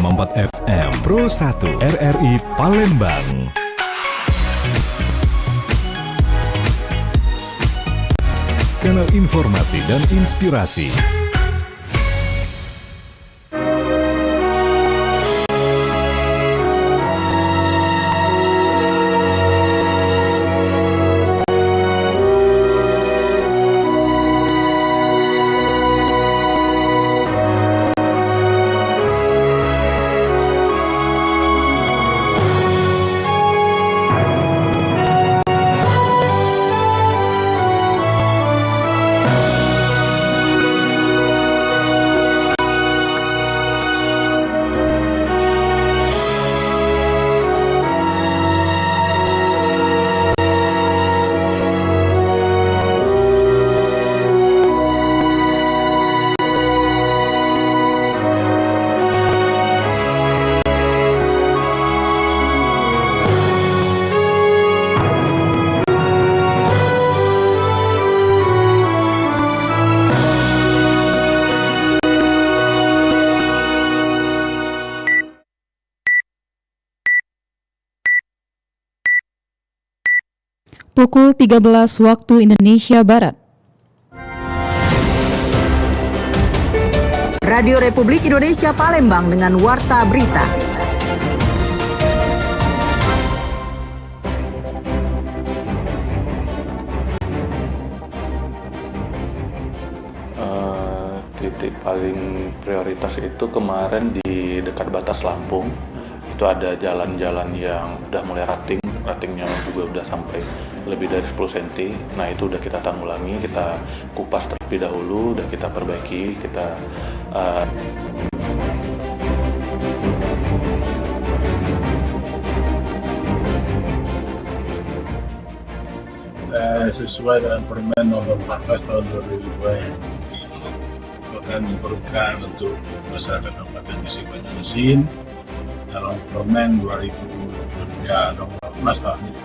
101,4 FM Pro 1 RRI Palembang. Kanal informasi dan inspirasi. Pukul 13 waktu Indonesia Barat. Radio Republik Indonesia Palembang dengan Warta Berita. Titik paling prioritas itu kemarin di dekat batas Lampung. Itu ada jalan-jalan yang udah mulai ratingnya juga udah sampai lebih dari 10 cm. Nah itu udah kita tanggulangi, kita kupas terlebih dahulu, udah kita perbaiki, kita sesuai dengan Permen Nomor 14 Tahun 2002 akan diperlukan untuk masyarakat Kabupaten Gresik Banjarmasin dalam Permen 2000 nomor 14 tahun ini.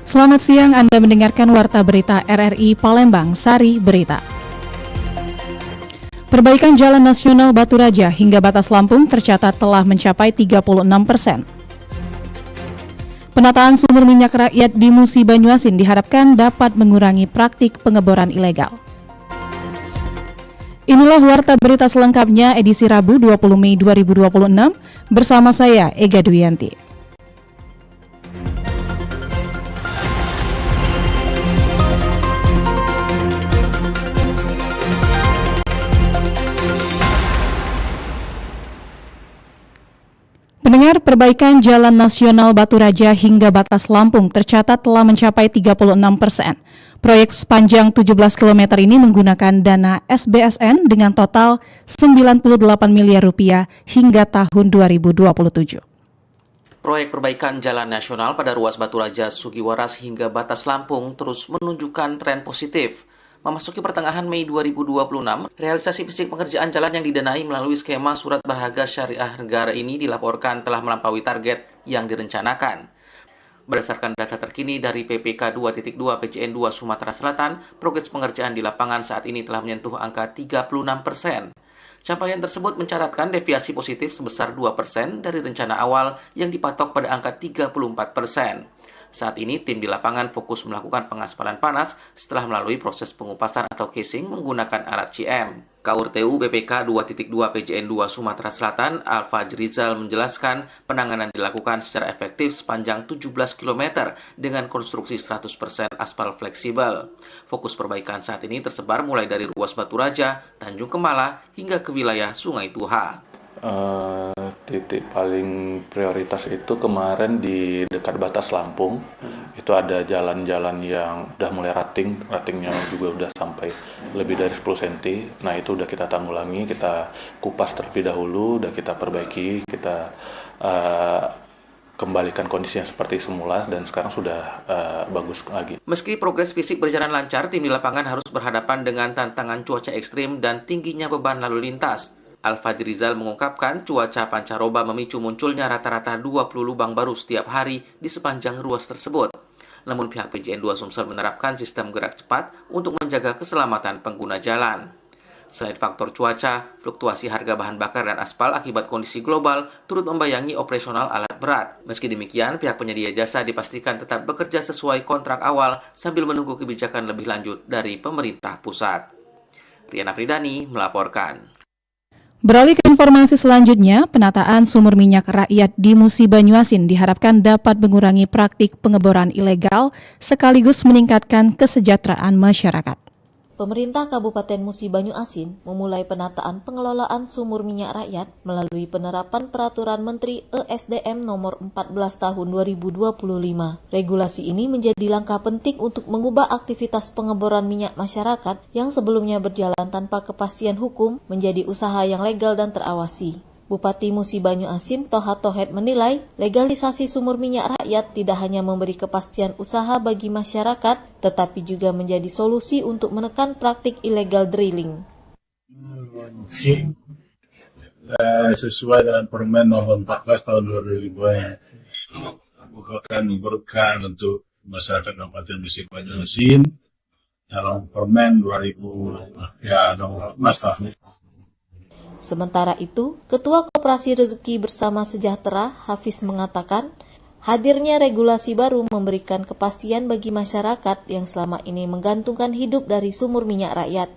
Selamat siang, Anda mendengarkan Warta Berita RRI Palembang, Sari Berita. Perbaikan Jalan Nasional Batu Raja hingga batas Lampung tercatat telah mencapai 36%. Penataan sumber minyak rakyat di Musi Banyuasin diharapkan dapat mengurangi praktik pengeboran ilegal. Inilah Warta Berita selengkapnya edisi Rabu 20 Mei 2026 bersama saya Ega Duyanti. Pendengar, perbaikan Jalan Nasional Batu Raja hingga batas Lampung tercatat telah mencapai 36%. Proyek sepanjang 17 km ini menggunakan dana SBSN dengan total 98 miliar rupiah hingga tahun 2027. Proyek perbaikan Jalan Nasional pada ruas Batu Raja Sugiwaras hingga batas Lampung terus menunjukkan tren positif. Memasuki pertengahan Mei 2026, realisasi fisik pengerjaan jalan yang didanai melalui skema surat berharga syariah negara ini dilaporkan telah melampaui target yang direncanakan. Berdasarkan data terkini dari PPK 2.2 PCN 2 Sumatera Selatan, progres pengerjaan di lapangan saat ini telah menyentuh angka 36%. Capaian tersebut mencatatkan deviasi positif sebesar 2% dari rencana awal yang dipatok pada angka 34%. Saat ini, tim di lapangan fokus melakukan pengaspalan panas setelah melalui proses pengupasan atau casing menggunakan alat CM. KURTU BPK 2.2 PJN 2 Sumatera Selatan, Alfa Rizal menjelaskan penanganan dilakukan secara efektif sepanjang 17 km dengan konstruksi 100% aspal fleksibel. Fokus perbaikan saat ini tersebar mulai dari ruas Batu Raja, Tanjung Kemala, hingga ke wilayah Sungai Tuha. Titik paling prioritas itu kemarin di dekat batas Lampung. Itu ada jalan-jalan yang udah mulai ratingnya juga udah sampai lebih dari 10 cm. Nah itu udah kita tanggulangi, kita kupas terlebih dahulu, udah kita perbaiki, kita kembalikan kondisinya seperti semula dan sekarang sudah bagus lagi. Meski progres fisik berjalan lancar, tim di lapangan harus berhadapan dengan tantangan cuaca ekstrim dan tingginya beban lalu lintas. Al-Fajrizal mengungkapkan cuaca pancaroba memicu munculnya rata-rata 20 lubang baru setiap hari di sepanjang ruas tersebut. Namun pihak PJN 2 Sumsel menerapkan sistem gerak cepat untuk menjaga keselamatan pengguna jalan. Selain faktor cuaca, fluktuasi harga bahan bakar dan aspal akibat kondisi global turut membayangi operasional alat berat. Meski demikian, pihak penyedia jasa dipastikan tetap bekerja sesuai kontrak awal sambil menunggu kebijakan lebih lanjut dari pemerintah pusat. Riana Pridani melaporkan. Beralih ke informasi selanjutnya, penataan sumur minyak rakyat di Musi Banyuasin diharapkan dapat mengurangi praktik pengeboran ilegal sekaligus meningkatkan kesejahteraan masyarakat. Pemerintah Kabupaten Musi Banyuasin memulai penataan pengelolaan sumur minyak rakyat melalui penerapan Peraturan Menteri ESDM Nomor 14 Tahun 2025. Regulasi ini menjadi langkah penting untuk mengubah aktivitas pengeboran minyak masyarakat yang sebelumnya berjalan tanpa kepastian hukum menjadi usaha yang legal dan terawasi. Bupati Musi Banyuasin Toha Tohet menilai legalisasi sumur minyak rakyat tidak hanya memberi kepastian usaha bagi masyarakat, tetapi juga menjadi solusi untuk menekan praktik illegal drilling. Sesuai dengan Permen Nomor 14 Tahun 2005, bukan berkah untuk masyarakat Kabupaten Musi Banyuasin dalam Permen 2000 nomor 14 tahun. Sementara itu, Ketua Koperasi Rezeki Bersama Sejahtera, Hafiz mengatakan, hadirnya regulasi baru memberikan kepastian bagi masyarakat yang selama ini menggantungkan hidup dari sumur minyak rakyat.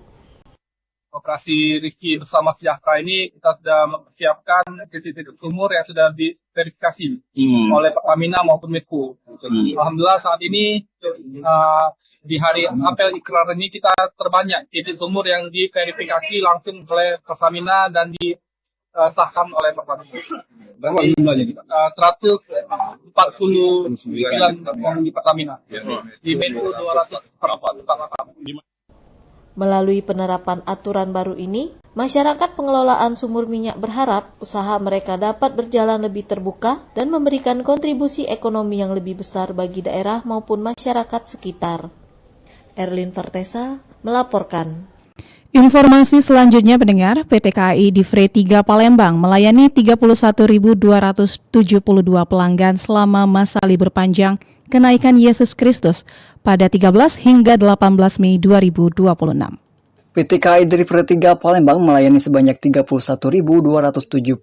Koperasi Rezeki Bersama Sejahtera ini kita sudah mempersiapkan titik-titik sumur yang sudah diverifikasi oleh Pertamina maupun Medco. Alhamdulillah saat ini di hari apel ikrar ini kita terbanyak titik sumur yang diverifikasi langsung oleh Pertamina dan disahkan oleh Pertamina. Berapa jumlahnya kita? 149 di Pertamina. Di Medco 248. Melalui penerapan aturan baru ini, masyarakat pengelolaan sumur minyak berharap usaha mereka dapat berjalan lebih terbuka dan memberikan kontribusi ekonomi yang lebih besar bagi daerah maupun masyarakat sekitar. Erlin Vertesa melaporkan. Informasi selanjutnya pendengar, PT KAI Divre 3 Palembang melayani 31.272 pelanggan selama masa libur panjang kenaikan Yesus Kristus pada 13 hingga 18 Mei 2026. PT KAI Divre 3 Palembang melayani sebanyak 31.272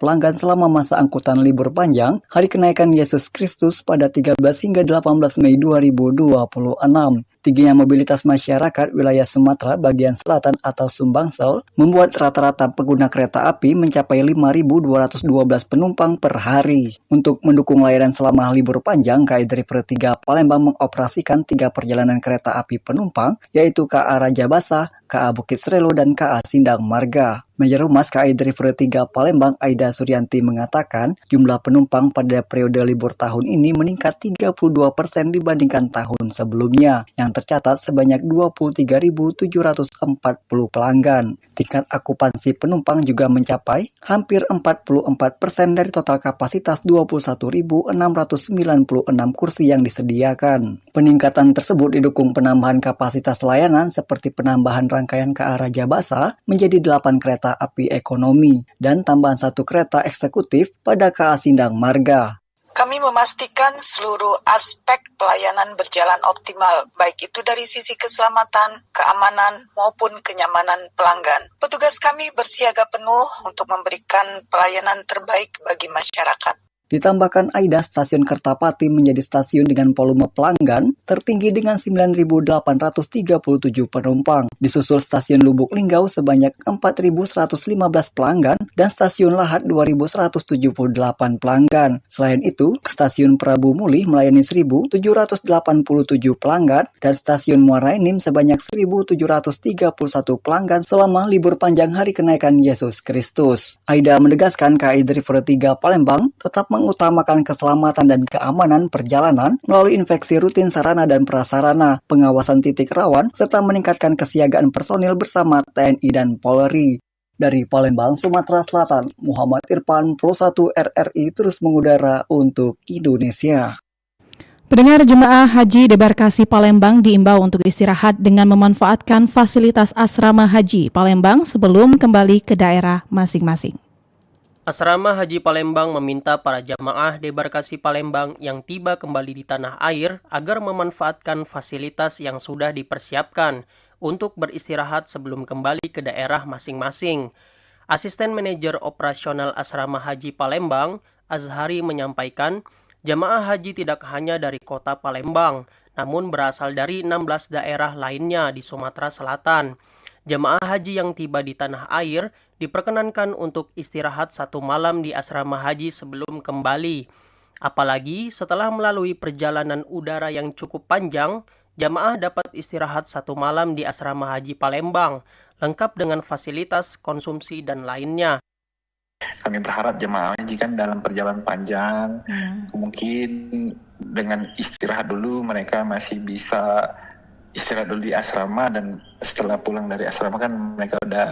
pelanggan selama masa angkutan libur panjang hari kenaikan Yesus Kristus pada 13 hingga 18 Mei 2026. Tingginya mobilitas masyarakat wilayah Sumatera bagian selatan atau Sumbangsel membuat rata-rata pengguna kereta api mencapai 5.212 penumpang per hari. Untuk mendukung layanan selama libur panjang, KAI Divre 3 Palembang mengoperasikan 3 perjalanan kereta api penumpang, yaitu KA Raja Basah, KA Bukit Srelo, dan KA Sindang Marga. Manajer Humas KAI Divre 3 Palembang, Aida Suryanti mengatakan, jumlah penumpang pada periode libur tahun ini meningkat 32% dibandingkan tahun sebelumnya, yang tercatat sebanyak 23.740 pelanggan. Tingkat akupansi penumpang juga mencapai hampir 44% dari total kapasitas 21.696 kursi yang disediakan. Peningkatan tersebut didukung penambahan kapasitas layanan seperti penambahan rangkaian KA Raja Basah menjadi 8 kereta api ekonomi dan tambahan 1 kereta eksekutif pada KA Sindang Marga. Kami memastikan seluruh aspek pelayanan berjalan optimal, baik itu dari sisi keselamatan, keamanan, maupun kenyamanan pelanggan. Petugas kami bersiaga penuh untuk memberikan pelayanan terbaik bagi masyarakat. Ditambahkan Aida, stasiun Kertapati menjadi stasiun dengan volume pelanggan tertinggi dengan 9.837 penumpang. Disusul stasiun Lubuk Linggau sebanyak 4.115 pelanggan dan stasiun Lahat 2.178 pelanggan. Selain itu, stasiun Prabu Muli melayani 1.787 pelanggan dan stasiun Muara Enim sebanyak 1.731 pelanggan selama libur panjang hari kenaikan Yesus Kristus. Aida menegaskan KAI Divre 3 Palembang tetap mengutamakan keselamatan dan keamanan perjalanan melalui inspeksi rutin sarana dan prasarana, pengawasan titik rawan, serta meningkatkan kesiagaan personil bersama TNI dan Polri. Dari Palembang, Sumatera Selatan, Muhammad Irfan, Pro 1 RRI terus mengudara untuk Indonesia. Pendengar, jemaah haji debarkasi Palembang diimbau untuk istirahat dengan memanfaatkan fasilitas asrama haji Palembang sebelum kembali ke daerah masing-masing. Asrama Haji Palembang meminta para jamaah debarkasi Palembang yang tiba kembali di tanah air agar memanfaatkan fasilitas yang sudah dipersiapkan untuk beristirahat sebelum kembali ke daerah masing-masing. Asisten Manajer Operasional Asrama Haji Palembang, Azhari, menyampaikan, jamaah haji tidak hanya dari kota Palembang, namun berasal dari 16 daerah lainnya di Sumatera Selatan. Jamaah haji yang tiba di tanah air diperkenankan untuk istirahat 1 malam di asrama haji sebelum kembali. Apalagi setelah melalui perjalanan udara yang cukup panjang, jamaah dapat istirahat 1 malam di asrama haji Palembang, lengkap dengan fasilitas, konsumsi, dan lainnya. Kami berharap jemaah haji kan dalam perjalanan panjang, mungkin dengan istirahat dulu mereka masih bisa istirahat dulu di asrama, dan setelah pulang dari asrama kan mereka udah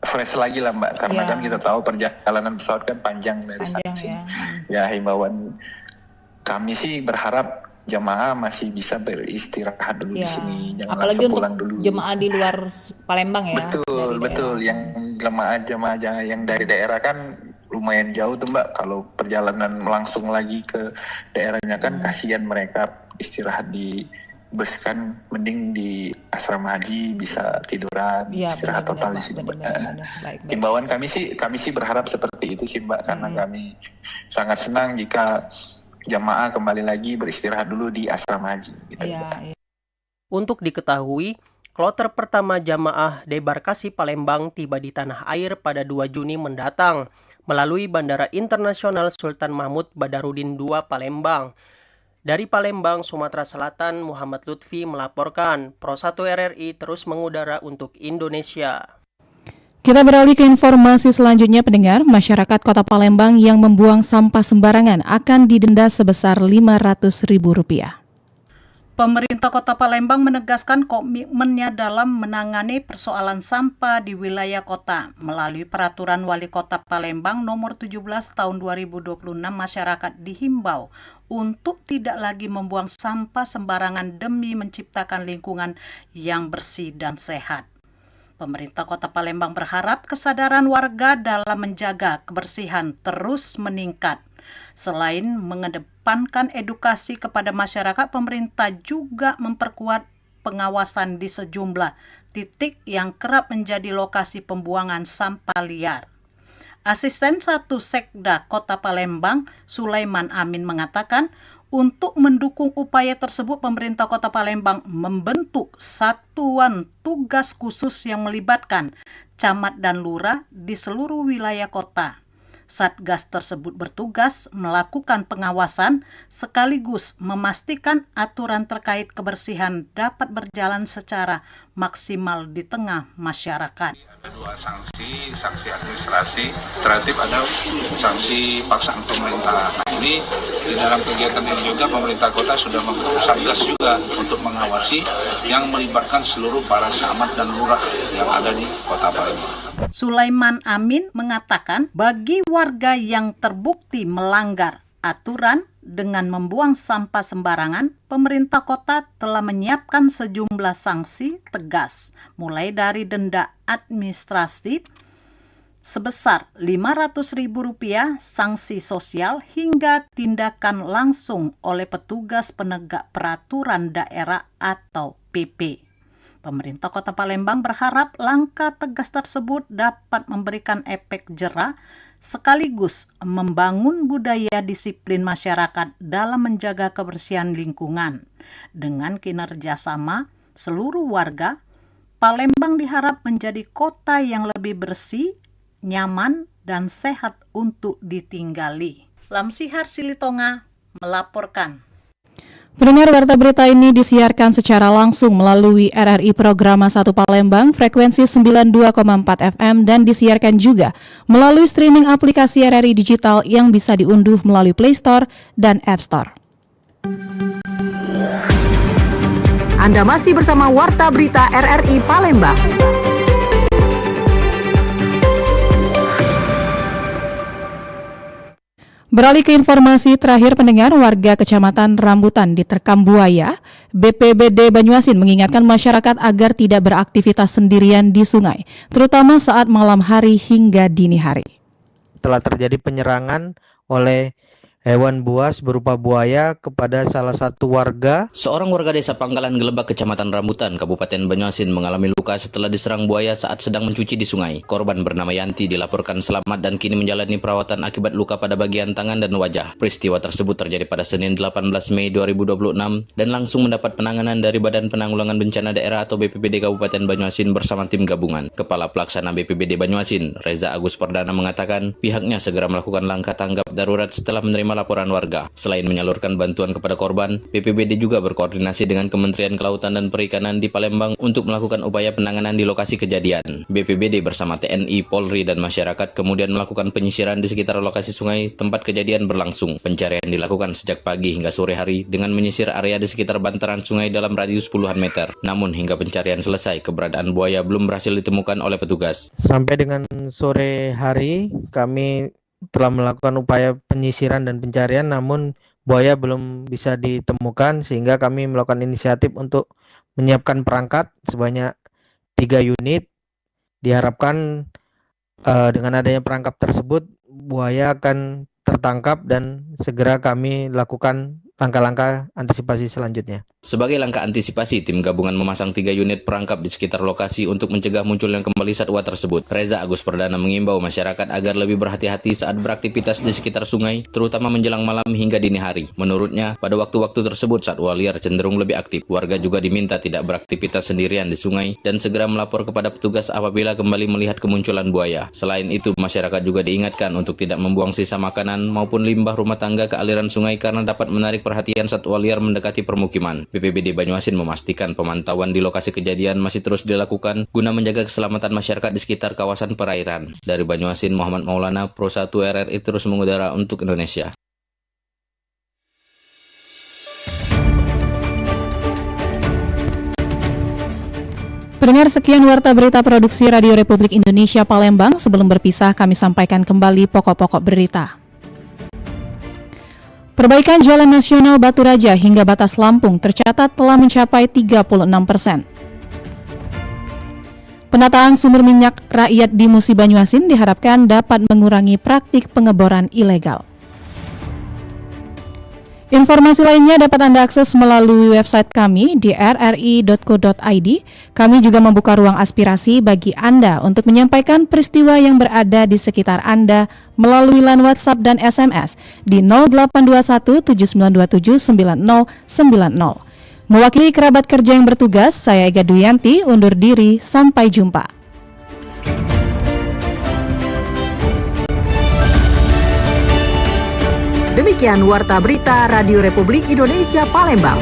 fresh lagi lah Mbak, karena kan kita tahu perjalanan pesawat kan panjang dari sana sini. Ya, himbauan kami sih berharap jemaah masih bisa beristirahat dulu di sini, jangan apalagi langsung pulang dulu. Jemaah di luar Palembang ya. Betul. Yang jemaah yang dari daerah kan lumayan jauh tuh Mbak. Kalau perjalanan langsung lagi ke daerahnya kan kasihan mereka istirahat di bus, kan mending di asrama haji bisa tiduran, istirahat total di sini. Himbauan kami sih berharap seperti itu sih Mbak, karena kami sangat senang jika jamaah kembali lagi beristirahat dulu di asrama haji. Gitu. Untuk diketahui, kloter pertama jamaah debarkasi Palembang tiba di tanah air pada 2 Juni mendatang melalui Bandara Internasional Sultan Mahmud Badarudin II Palembang. Dari Palembang, Sumatera Selatan, Muhammad Lutfi melaporkan, Pro 1 RRI terus mengudara untuk Indonesia. Kita beralih ke informasi selanjutnya, pendengar. Masyarakat Kota Palembang yang membuang sampah sembarangan akan didenda sebesar Rp500.000. Pemerintah Kota Palembang menegaskan komitmennya dalam menangani persoalan sampah di wilayah kota. Melalui Peraturan Wali Kota Palembang Nomor 17 Tahun 2026, masyarakat dihimbau untuk tidak lagi membuang sampah sembarangan demi menciptakan lingkungan yang bersih dan sehat. Pemerintah Kota Palembang berharap kesadaran warga dalam menjaga kebersihan terus meningkat. Selain mengedepankan edukasi kepada masyarakat, pemerintah juga memperkuat pengawasan di sejumlah titik yang kerap menjadi lokasi pembuangan sampah liar. Asisten 1 Sekda Kota Palembang, Sulaiman Amin, mengatakan, untuk mendukung upaya tersebut, pemerintah Kota Palembang membentuk satuan tugas khusus yang melibatkan camat dan lurah di seluruh wilayah kota. Satgas tersebut bertugas melakukan pengawasan sekaligus memastikan aturan terkait kebersihan dapat berjalan secara maksimal di tengah masyarakat. Ada 2 sanksi administrasi, terhadap ada sanksi paksaan pemerintah. Nah, ini di dalam kegiatan ini juga pemerintah kota sudah membentuk satgas juga untuk mengawasi yang melibatkan seluruh para camat dan lurah yang ada di Kota Palembang. Sulaiman Amin mengatakan, bagi warga yang terbukti melanggar aturan dengan membuang sampah sembarangan, pemerintah kota telah menyiapkan sejumlah sanksi tegas, mulai dari denda administratif sebesar Rp500.000, sanksi sosial, hingga tindakan langsung oleh petugas penegak peraturan daerah atau PP. Pemerintah Kota Palembang berharap langkah tegas tersebut dapat memberikan efek jera sekaligus membangun budaya disiplin masyarakat dalam menjaga kebersihan lingkungan. Dengan kinerja sama seluruh warga, Palembang diharap menjadi kota yang lebih bersih, nyaman, dan sehat untuk ditinggali. Lamsihar Silitonga melaporkan. Pendengar, warta berita ini disiarkan secara langsung melalui RRI Programa 1 Palembang, frekuensi 92,4 FM, dan disiarkan juga melalui streaming aplikasi RRI Digital yang bisa diunduh melalui Play Store dan App Store. Anda masih bersama Warta Berita RRI Palembang. Beralih ke informasi terakhir pendengar, warga Kecamatan Rambutan diterkam buaya. BPBD Banyuasin mengingatkan masyarakat agar tidak beraktivitas sendirian di sungai, terutama saat malam hari hingga dini hari. Telah terjadi penyerangan oleh hewan buas berupa buaya kepada salah satu warga. Seorang warga desa Pangkalan Gelebak, Kecamatan Rambutan, Kabupaten Banyuasin mengalami luka setelah diserang buaya saat sedang mencuci di sungai. Korban bernama Yanti dilaporkan selamat dan kini menjalani perawatan akibat luka pada bagian tangan dan wajah. Peristiwa tersebut terjadi pada Senin 18 Mei 2026 dan langsung mendapat penanganan dari Badan Penanggulangan Bencana Daerah atau BPBD Kabupaten Banyuasin bersama tim gabungan. Kepala Pelaksana BPBD Banyuasin, Reza Agus Perdana mengatakan pihaknya segera melakukan langkah tanggap darurat setelah menerima laporan warga. Selain menyalurkan bantuan kepada korban, BPBD juga berkoordinasi dengan Kementerian Kelautan dan Perikanan di Palembang untuk melakukan upaya penanganan di lokasi kejadian. BPBD bersama TNI, Polri, dan masyarakat kemudian melakukan penyisiran di sekitar lokasi sungai tempat kejadian berlangsung. Pencarian dilakukan sejak pagi hingga sore hari dengan menyisir area di sekitar bantaran sungai dalam radius puluhan meter. Namun hingga pencarian selesai, keberadaan buaya belum berhasil ditemukan oleh petugas. Sampai dengan sore hari, kami telah melakukan upaya penyisiran dan pencarian, namun buaya belum bisa ditemukan sehingga kami melakukan inisiatif untuk menyiapkan perangkat sebanyak 3 unit. Diharapkan dengan adanya perangkap tersebut buaya akan tertangkap dan segera kami lakukan langkah-langkah antisipasi selanjutnya. Sebagai langkah antisipasi, tim gabungan memasang 3 unit perangkap di sekitar lokasi untuk mencegah munculnya kembali satwa tersebut. Reza Agus Perdana mengimbau masyarakat agar lebih berhati-hati saat beraktivitas di sekitar sungai, terutama menjelang malam hingga dini hari. Menurutnya, pada waktu-waktu tersebut satwa liar cenderung lebih aktif. Warga juga diminta tidak beraktivitas sendirian di sungai dan segera melapor kepada petugas apabila kembali melihat kemunculan buaya. Selain itu, masyarakat juga diingatkan untuk tidak membuang sisa makanan maupun limbah rumah tangga ke aliran sungai karena dapat menarik perhatian satwa liar mendekati permukiman. BPBD Banyuasin memastikan pemantauan di lokasi kejadian masih terus dilakukan guna menjaga keselamatan masyarakat di sekitar kawasan perairan. Dari Banyuasin, Muhammad Maulana, Pro 1 RRI terus mengudara untuk Indonesia. Pendengar, sekian Warta Berita Produksi Radio Republik Indonesia Palembang. Sebelum berpisah, kami sampaikan kembali pokok-pokok berita. Perbaikan Jalan Nasional Batu Raja hingga batas Lampung tercatat telah mencapai 36%. Penataan sumur minyak rakyat di Musi Banyuasin diharapkan dapat mengurangi praktik pengeboran ilegal. Informasi lainnya dapat Anda akses melalui website kami di rri.co.id. Kami juga membuka ruang aspirasi bagi Anda untuk menyampaikan peristiwa yang berada di sekitar Anda melalui line WhatsApp dan SMS di 0821 7927 9090. Mewakili kerabat kerja yang bertugas, saya Ega Duyanti undur diri, sampai jumpa. Demikian Warta Berita Radio Republik Indonesia Palembang.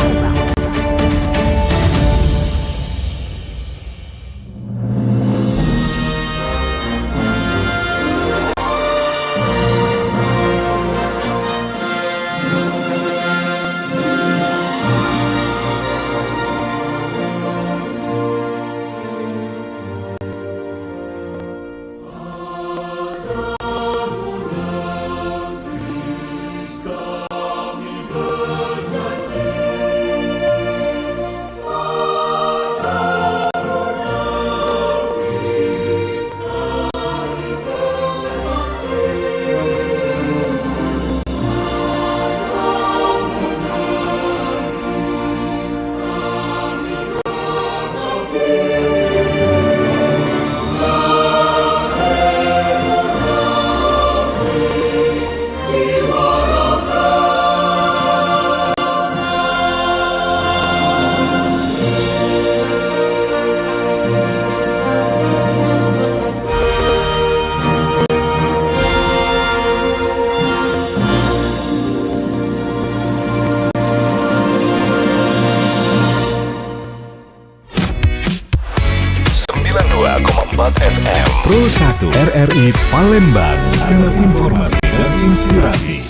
FM Pro 1 RRI Palembang, kanal informasi dan inspirasi.